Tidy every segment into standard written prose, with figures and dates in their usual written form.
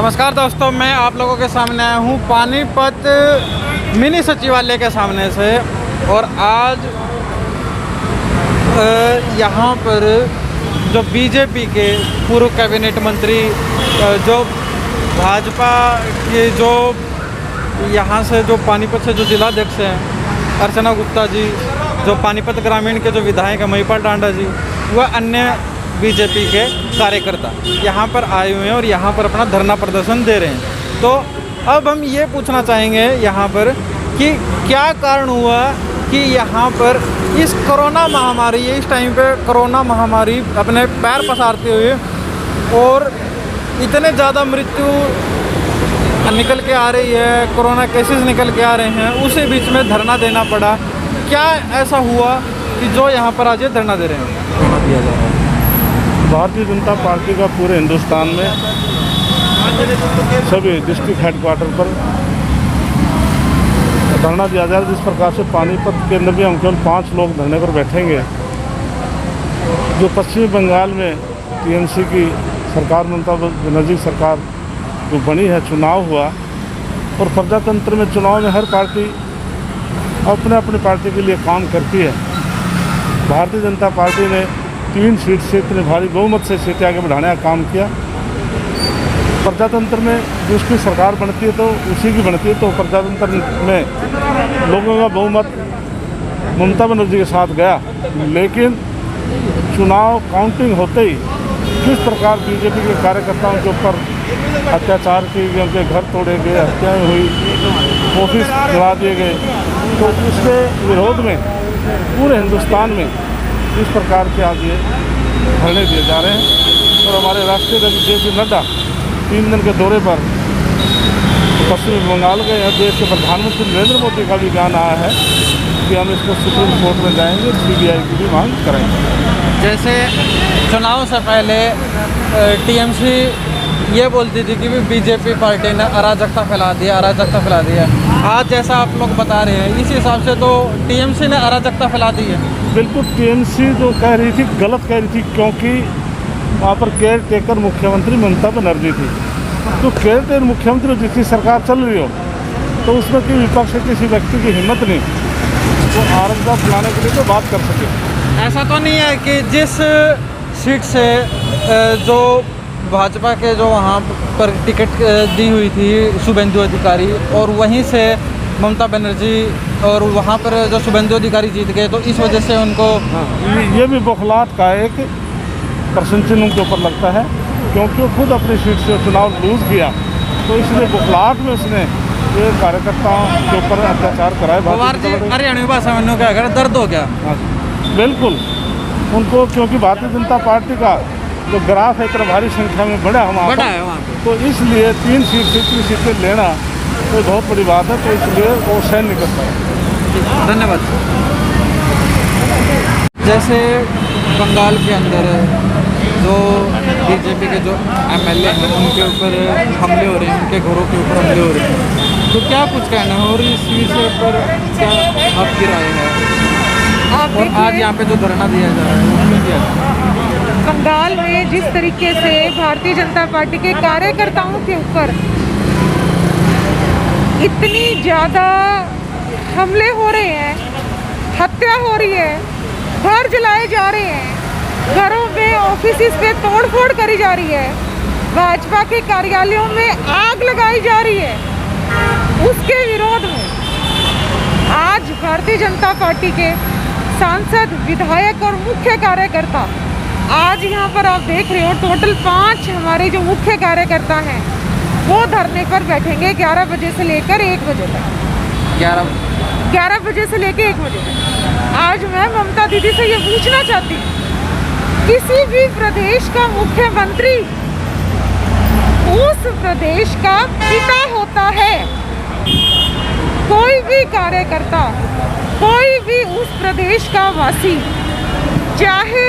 नमस्कार दोस्तों, मैं आप लोगों के सामने आया हूँ पानीपत मिनी सचिवालय के सामने से। और आज यहाँ पर जो बीजेपी के पूर्व कैबिनेट मंत्री जो भाजपा के जो यहाँ से जो पानीपत से जो जिलाध्यक्ष हैं अर्चना गुप्ता जी, जो पानीपत ग्रामीण के जो विधायक हैं महिपाल टांडा जी, वह अन्य बीजेपी के कार्यकर्ता यहाँ पर आए हुए हैं और यहाँ पर अपना धरना प्रदर्शन दे रहे हैं। तो अब हम ये पूछना चाहेंगे यहाँ पर कि क्या कारण हुआ कि यहाँ पर इस कोरोना महामारी, इस टाइम पे कोरोना महामारी अपने पैर पसारते हुए और इतने ज़्यादा मृत्यु निकल के आ रही है, कोरोना केसेस निकल के आ रहे हैं, उसी बीच में धरना देना पड़ा। क्या ऐसा हुआ कि जो यहाँ पर आज ये धरना दे रहे हैं? दिया जा रहा है। भारतीय जनता पार्टी का पूरे हिंदुस्तान में सभी डिस्ट्रिक्ट हेडक्वार्टर पर धरना दिया जा रहा है। जिस प्रकार से पानीपत के अंदर भी हम केवल 5 लोग धरने पर बैठेंगे। जो पश्चिमी बंगाल में टीएमसी की सरकार, ममता बनर्जी सरकार जो बनी है, चुनाव हुआ और प्रजातंत्र में चुनाव में हर पार्टी अपने अपनी पार्टी के लिए काम करती है। भारतीय जनता पार्टी ने 3 सीट से इतने भारी बहुमत से सीटें आगे बढ़ाने का काम किया। प्रजातंत्र में जिसकी सरकार बनती है तो उसी की बनती है, तो प्रजातंत्र में लोगों का बहुमत ममता बनर्जी के साथ गया। लेकिन चुनाव काउंटिंग होते ही किस प्रकार बीजेपी के कार्यकर्ताओं के ऊपर अत्याचार किए गए, उनके घर तोड़े गए, हत्याएं हुई, ऑफिस जला दिए गए, तो उसके विरोध में पूरे हिंदुस्तान में इस प्रकार के आज ये धरने दिए जा रहे हैं। और हमारे राष्ट्रीय अध्यक्ष JP नड्डा 3 दिन के दौरे पर पश्चिमी बंगाल गए हैं। देश के प्रधानमंत्री नरेंद्र मोदी का भी बयान आया है कि हम इसको सुप्रीम कोर्ट में जाएंगे, CBI की भी मांग करेंगे। जैसे चुनाव से पहले TMC ये बोलती थी कि बीजेपी पार्टी ने अराजकता फैला दिया। आज जैसा आप लोग बता रहे हैं, इस हिसाब से तो TMC ने अराजकता फैला दी है। बिल्कुल, TMC जो कह रही थी गलत कह रही थी, क्योंकि वहाँ पर केयर टेकर मुख्यमंत्री ममता बनर्जी थी। तो केयर टेकर मुख्यमंत्री जिसकी सरकार चल रही हो तो उसमें कि विपक्ष के किसी व्यक्ति की हिम्मत नहीं वो अराजकता फैलाने के लिए तो बात कर सके। ऐसा तो नहीं है कि जिस सीट से जो भाजपा के जो वहाँ पर टिकट दी हुई थी शुभेंदु अधिकारी, और वहीं से ममता बनर्जी और वहाँ पर जो शुभेंदु अधिकारी जीत गए, तो इस वजह से उनको ये भी बौखलाहट का एक प्रश्न चिन्ह उनके ऊपर लगता है, क्योंकि वो खुद अपनी सीट से चुनाव लूज किया। तो इसलिए बौखलाहट में उसने ये कार्यकर्ताओं के ऊपर अत्याचार कराए। हरियाणवी भाषा में क्या अगर दर्द हो गया? बिल्कुल, उनको क्योंकि भारतीय जनता पार्टी का जो ग्राफ है इतना भारी संख्या में बढ़ा है वहाँ पर, तो इसलिए 3 सीट से इतनी सीटें लेना तो बहुत बड़ी बात है। तो इसलिए वो सहन नहीं कर पाए। धन्यवाद। जैसे बंगाल के अंदर जो बीजेपी के जो MLA हैं उनके ऊपर हमले हो रहे हैं, उनके घरों के ऊपर हमले हो रहे हैं, तो क्या कुछ कहना है और इस विषय पर क्या आपकी राय है? और आज यहाँ पे जो धरना दिया जा रहा है उसमें क्या है? बंगाल में जिस तरीके से भारतीय जनता पार्टी के कार्यकर्ताओं के ऊपर इतनी ज़्यादा हमले हो रहे हैं, हत्या हो रही है, घर जलाए जा रहे हैं, घरों में ऑफिस पे तोड़फोड़ करी जा रही है, भाजपा के कार्यालयों में आग लगाई जा रही है, उसके विरोध में आज भारतीय जनता पार्टी के सांसद, विधायक और मुख्य कार्यकर्ता आज यहाँ पर आप देख रहे हो टोटल 5 हमारे जो मुख्य कार्यकर्ता हैं वो धरने पर बैठेंगे 11 बजे से लेकर 1 बजे तक। 11 बजे से लेकर 1 बजे तक। आज मैं ममता दीदी से ये पूछना चाहती हूँ, किसी भी प्रदेश का मुख्यमंत्री उस प्रदेश का पिता होता है। कोई भी कार्यकर्ता, कोई भी उस प्रदेश का वासी, चाहे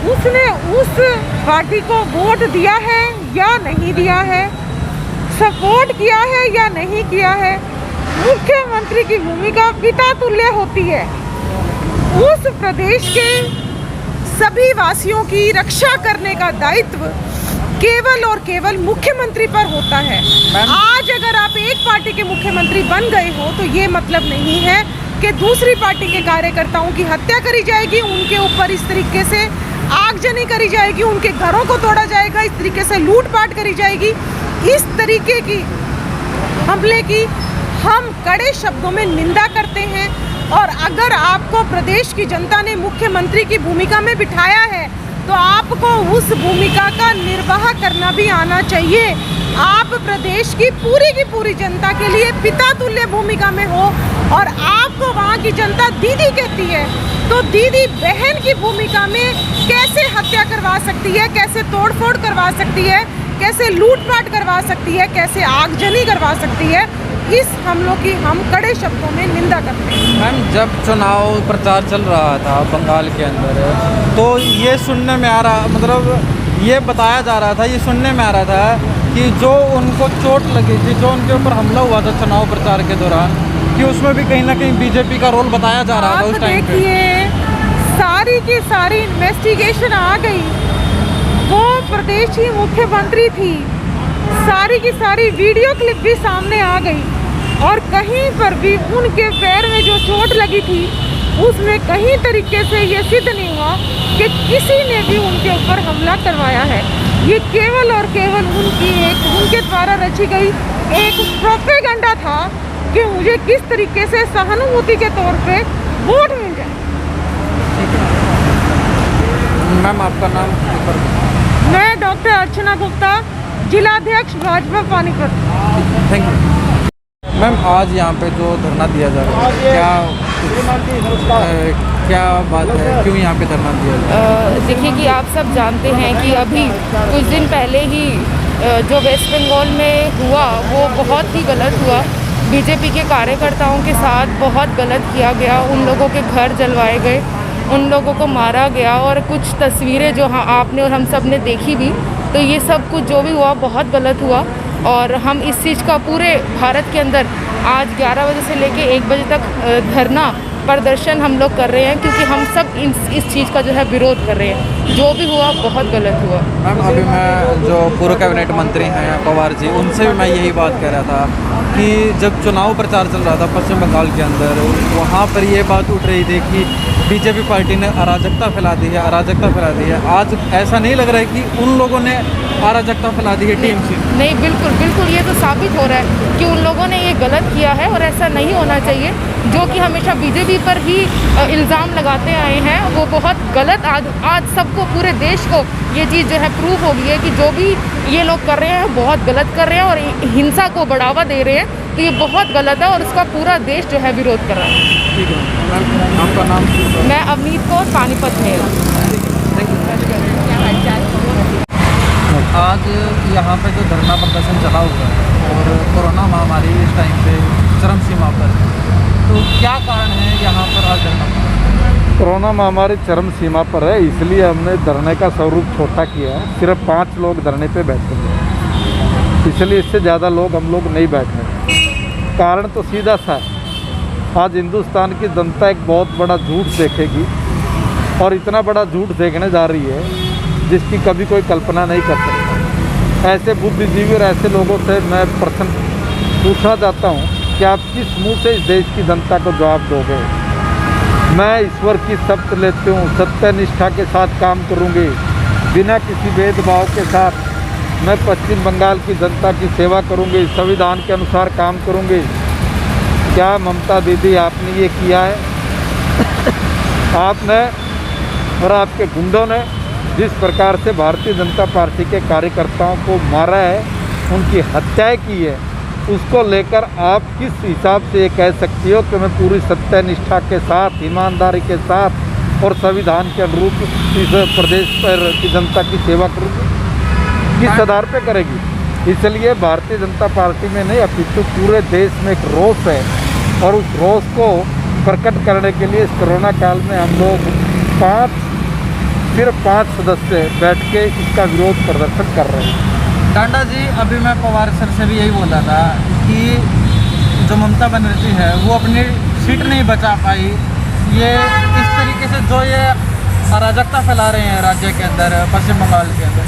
उसने उस पार्टी को वोट दिया है या नहीं दिया है, सपोर्ट किया है या नहीं किया है, मुख्यमंत्री की भूमिका पिता तुल्य होती है। उस प्रदेश के सभी वासियों की रक्षा करने का दायित्व केवल और केवल मुख्यमंत्री पर होता है। आज अगर आप एक पार्टी के मुख्यमंत्री बन गए हो तो ये मतलब नहीं है कि दूसरी पार्टी के कार्यकर्ताओं की हत्या करी जाएगी, उनके ऊपर इस तरीके से आगजनी करी जाएगी, उनके घरों को तोड़ा जाएगा, इस तरीके से लूटपाट करी जाएगी। इस तरीके की हमले की हम कड़े शब्दों में निंदा करते हैं। और अगर आपको प्रदेश की जनता ने मुख्यमंत्री की भूमिका में बिठाया है तो आपको उस भूमिका का निर्वाह करना भी आना चाहिए। आप प्रदेश की पूरी जनता के लिए पिता तुल्य भूमिका में हो और आपको वहाँ की जनता दीदी कहती है, तो दीदी बहन की भूमिका में कैसे हत्या करवा सकती है, कैसे तोड़फोड़ करवा सकती है, कैसे लूटपाट करवा सकती है, कैसे आगजनी करवा सकती है, इस हमलों की हम कड़े शब्दों में निंदा करते हैं। मैम, जब चुनाव प्रचार चल रहा था बंगाल के अंदर तो ये सुनने में आ रहा, मतलब ये बताया जा रहा था, ये सुनने में आ रहा था कि जो उनको चोट लगी थी, जो उनके ऊपर हमला हुआ था चुनाव प्रचार के दौरान, कि उसमें भी कहीं ना कहीं बीजेपी का रोल बताया जा रहा था उस टाइम पे। देखिए, सारी की सारी इन्वेस्टिगेशन आ गई, वो प्रदेश की मुख्यमंत्री थी, सारी की सारी वीडियो क्लिप भी सामने आ गई और कहीं पर भी उनके पैर में जो चोट लगी थी उसमें कहीं तरीके से ये सिद्ध नहीं हुआ कि किसी ने भी उनके ऊपर हमला करवाया है। ये केवल और केवल उनके द्वारा रची गई एक प्रोपेगेंडा था कि मुझे किस तरीके से सहानुभूति के तौर पे वोट मिल जाए। मैम, आपका नाम? मैं डॉक्टर अर्चना गुप्ता, जिलाध्यक्ष Bhajpa Panipat. Thank you. Ma'am, आज यहाँ पे जो धरना दिया जा रहा है, क्या बात है, क्यों यहाँ पे धरना दिया जा रहा है? देखिए कि आप सब जानते हैं कि अभी कुछ दिन पहले ही जो वेस्ट बंगाल में हुआ वो बहुत ही गलत हुआ। बीजेपी के कार्यकर्ताओं के साथ बहुत गलत किया गया, उन लोगों के घर जलवाए गए, उन लोगों को मारा गया और कुछ तस्वीरें जो आपने और हम सब ने देखी भी, तो ये सब कुछ जो भी हुआ बहुत गलत हुआ। और हम इस चीज़ का पूरे भारत के अंदर आज 11 बजे से लेके 1 बजे तक धरना प्रदर्शन हम लोग कर रहे हैं, क्योंकि हम सब इस चीज़ का जो है विरोध कर रहे हैं। जो भी हुआ बहुत गलत हुआ। मैम, अभी मैं जो पूर्व कैबिनेट मंत्री हैं पवार जी, उनसे भी मैं यही बात कह रहा था कि जब चुनाव प्रचार चल रहा था पश्चिम बंगाल के अंदर, वहाँ पर ये बात उठ रही थी कि बीजेपी पार्टी ने अराजकता फैला दी है, अराजकता फैला दी है। आज ऐसा नहीं लग रहा है कि उन लोगों ने अराजकता फैला दी है टीएमसी? नहीं, बिल्कुल ये तो साबित हो रहा है कि उन लोगों ने ये गलत किया है और ऐसा नहीं होना चाहिए। जो कि हमेशा बीजेपी पर ही इल्ज़ाम लगाते आए हैं वो बहुत गलत। आज सबको, पूरे देश को ये चीज़ जो है प्रूव हो गई है कि जो भी ये लोग कर रहे हैं बहुत गलत कर रहे हैं और हिंसा को बढ़ावा दे रहे हैं, तो ये बहुत गलत है और उसका पूरा देश जो है विरोध कर रहा है। ठीक है मैम, आपका नाम? मैं अवनीत कौर, पानीपत में। आज यहाँ पे जो धरना प्रदर्शन चला हुआ है और कोरोना महामारी इस टाइम पे चरम सीमा पर है, तो क्या कारण है यहाँ पर आज धरना? कोरोना महामारी चरम सीमा पर है, इसलिए हमने धरने का स्वरूप छोटा किया है। सिर्फ 5 लोग धरने पे बैठेंगे, इसलिए इससे ज़्यादा लोग हम लोग नहीं बैठने। कारण तो सीधा सा है, आज हिंदुस्तान की जनता एक बहुत बड़ा झूठ देखेगी और इतना बड़ा झूठ देखने जा रही है जिसकी कभी कोई कल्पना नहीं कर सकता। ऐसे बुद्धिजीवी और ऐसे लोगों से मैं प्रश्न पूछना चाहता हूँ कि आप किस मुंह से इस देश की जनता को जवाब दोगे? मैं ईश्वर की शपथ लेती हूँ, सत्य निष्ठा के साथ काम करूँगी, बिना किसी भेदभाव के साथ मैं पश्चिम बंगाल की जनता की सेवा करूँगी, संविधान के अनुसार काम करूँगी। क्या ममता दीदी आपने ये किया है? आपने और आपके गुंडों ने जिस प्रकार से भारतीय जनता पार्टी के कार्यकर्ताओं को मारा है, उनकी हत्याएं की है, उसको लेकर आप किस हिसाब से ये कह सकती हो कि मैं पूरी सत्य निष्ठा के साथ, ईमानदारी के साथ और संविधान के अनुरूप इस प्रदेश पर की जनता की सेवा करूँगी? किस आधार पे करेगी? इसलिए भारतीय जनता पार्टी में नहीं अपितु पूरे देश में एक रोष है और उस रोष को प्रकट करने के लिए इस कोरोना काल में हम लोग सिर्फ 5 सदस्य बैठ के इसका विरोध प्रदर्शन कर रहे हैं। टांडा जी, अभी मैं पवार सर से भी यही बोला था कि जो ममता बनर्जी है वो अपनी सीट नहीं बचा पाई। ये इस तरीके से जो ये अराजकता फैला रहे हैं राज्य के अंदर, पश्चिम बंगाल के अंदर,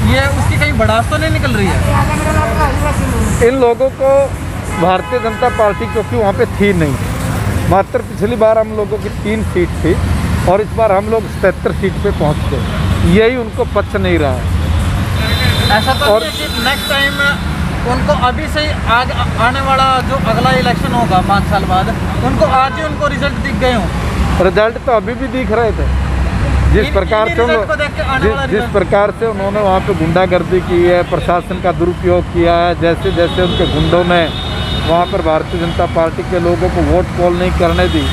ये उसकी कहीं भड़ास तो नहीं निकल रही है? इन लोगों को भारतीय जनता पार्टी, क्योंकि वहाँ पे थी नहीं, मात्र पिछली बार हम लोगों की 3 सीट थी और इस बार हम लोग 77 सीट पे पहुँच गए। यही उनको पच नहीं रहा है। ऐसा तो और- नहीं है कि नेक्स्ट टाइम उनको अभी से ही आने वाला जो अगला इलेक्शन होगा 5 साल बाद, उनको आज ही उनको रिजल्ट दिख गए हों? रिजल्ट तो अभी भी दिख रहे थे। जिस प्रकार से रिजल्ट को देख के आने वाला जिस रिजल्ट- प्रकार से उन्होंने वहाँ पे गुंडागर्दी की है, प्रशासन का दुरुपयोग किया है, जैसे जैसे उनके गुंडों ने वहाँ पर भारतीय जनता पार्टी के लोगों को वोट पोल नहीं करने दी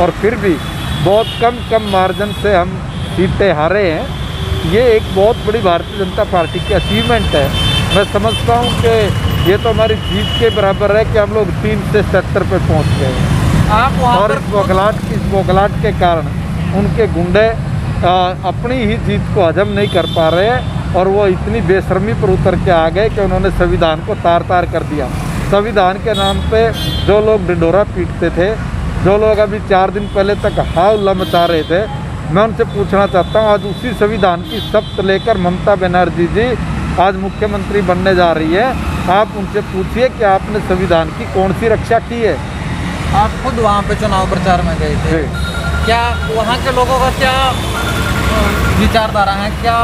और फिर भी बहुत कम मार्जिन से हम सीटें हारे हैं, ये एक बहुत बड़ी भारतीय जनता पार्टी की अचीवमेंट है। मैं समझता हूँ कि ये तो हमारी जीत के बराबर है कि हम लोग 3 से 77 पे पहुँच गए हैं। आप वहाँ और पर इस बौखलाहट के कारण उनके गुंडे अपनी ही जीत को हजम नहीं कर पा रहे हैं और वो इतनी बेशर्मी पर उतर के आ गए कि उन्होंने संविधान को तार-तार कर दिया। संविधान के नाम पे जो लोग ढिंढोरा पीटते थे, जो लोग अभी 4 दिन पहले तक हाउल्ला मचा रहे थे, मैं उनसे पूछना चाहता हूँ, आज उसी संविधान की शपथ लेकर ममता बनर्जी जी आज मुख्यमंत्री बनने जा रही है। आप उनसे पूछिए कि आपने संविधान की कौन सी रक्षा की है। आप खुद वहाँ पे चुनाव प्रचार में गए थे, क्या वहाँ के लोगों का क्या विचारधारा है? क्या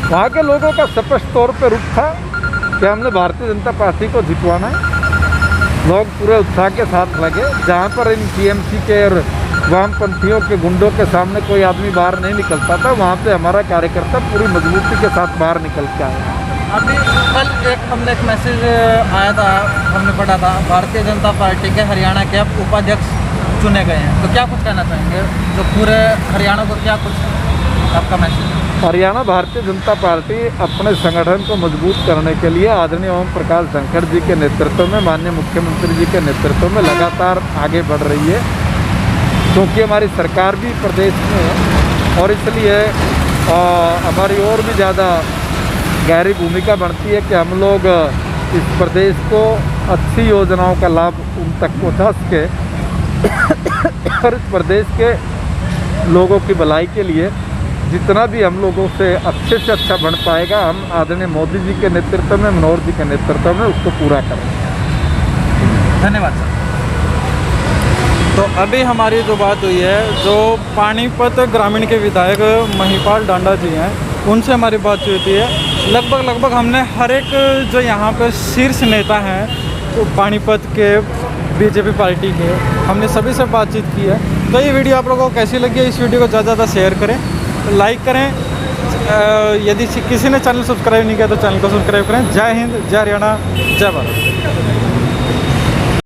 वहाँ के लोगों का स्पष्ट तौर पर रुख था कि हमने भारतीय जनता पार्टी को जितवाना है। लोग पूरे उत्साह के साथ लगे। जहाँ पर इन टीएमसी के और वामपंथियों के गुंडों के सामने कोई आदमी बाहर नहीं निकलता था, वहाँ पे हमारा कार्यकर्ता पूरी मजबूती के साथ बाहर निकल के आया। अभी कल एक मैसेज आया था, हमने पढ़ा था, भारतीय जनता पार्टी के हरियाणा के अब उपाध्यक्ष चुने गए हैं, तो क्या कुछ कहना चाहेंगे जो पूरे हरियाणा को, क्या कुछ आपका मैसेज? हरियाणा भारतीय जनता पार्टी अपने संगठन को मजबूत करने के लिए आदरणीय ओम प्रकाश धनखड़ जी के नेतृत्व में, माननीय मुख्यमंत्री जी के नेतृत्व में लगातार आगे बढ़ रही है, क्योंकि हमारी सरकार भी प्रदेश में है और इसलिए हमारी और भी ज़्यादा गहरी भूमिका बनती है कि हम लोग इस प्रदेश को अच्छी योजनाओं का लाभ उन तक पहुँचा सके और इस प्रदेश के लोगों की भलाई के लिए जितना भी हम लोगों से अच्छा बन पाएगा, हम आदरणीय मोदी जी के नेतृत्व में, मनोहर जी के नेतृत्व में उसको पूरा करेंगे। धन्यवाद सर। तो अभी हमारी जो बात हुई है, जो पानीपत ग्रामीण के विधायक महिपाल डांडा जी हैं, उनसे हमारी बातचीत हुई है। लगभग हमने हर एक जो यहाँ पे शीर्ष नेता हैं तो पानीपत के बीजेपी पार्टी के, हमने सभी से बातचीत की है। तो ये वीडियो आप लोगों को कैसी लगी है, इस वीडियो को ज़्यादा ज़्यादा शेयर करें, लाइक करें। यदि किसी ने चैनल सब्सक्राइब नहीं किया तो चैनल को सब्सक्राइब करें। जय हिंद, जय हरियाणा, जय भारत।